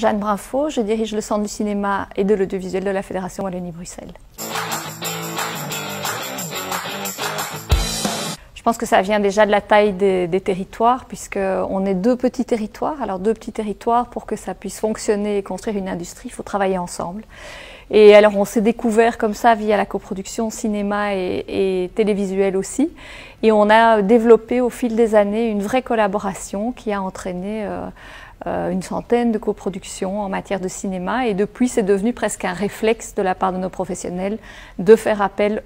Jeanne Brinfo, je dirige le Centre du cinéma et de l'audiovisuel de la Fédération Wallonie-Bruxelles. Je pense que ça vient déjà de la taille des territoires, puisqu'on est deux petits territoires. Alors deux petits territoires, pour que ça puisse fonctionner et construire une industrie, il faut travailler ensemble. Et alors on s'est découvert comme ça via la coproduction cinéma et télévisuel aussi. Et on a développé au fil des années une vraie collaboration qui a entraîné une centaine de coproductions en matière de cinéma. Et depuis, c'est devenu presque un réflexe de la part de nos professionnels de faire appel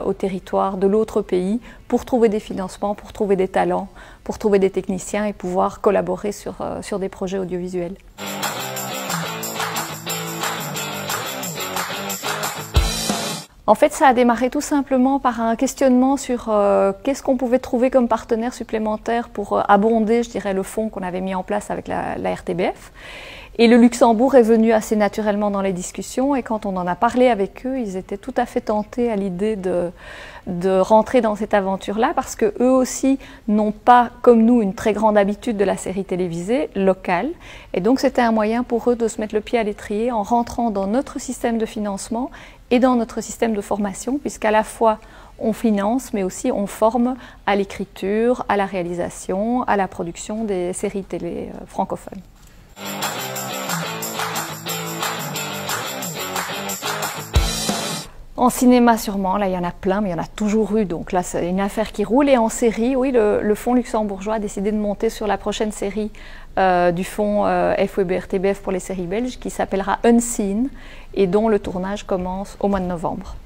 au territoire de l'autre pays pour trouver des financements, pour trouver des talents, pour trouver des techniciens et pouvoir collaborer sur des projets audiovisuels. En fait, ça a démarré tout simplement par un questionnement sur qu'est-ce qu'on pouvait trouver comme partenaire supplémentaire pour abonder, je dirais, le fonds qu'on avait mis en place avec la RTBF. Et le Luxembourg est venu assez naturellement dans les discussions, et quand on en a parlé avec eux, ils étaient tout à fait tentés à l'idée de rentrer dans cette aventure-là, parce que eux aussi n'ont pas, comme nous, une très grande habitude de la série télévisée locale. Et donc c'était un moyen pour eux de se mettre le pied à l'étrier en rentrant dans notre système de financement et dans notre système de formation, puisqu'à la fois on finance, mais aussi on forme à l'écriture, à la réalisation, à la production des séries télé francophones. En cinéma sûrement, là il y en a plein, mais il y en a toujours eu, donc là c'est une affaire qui roule. Et en série, oui, le fonds luxembourgeois a décidé de monter sur la prochaine série du fonds FWB-RTBF pour les séries belges, qui s'appellera Unseen, et dont le tournage commence au mois de novembre.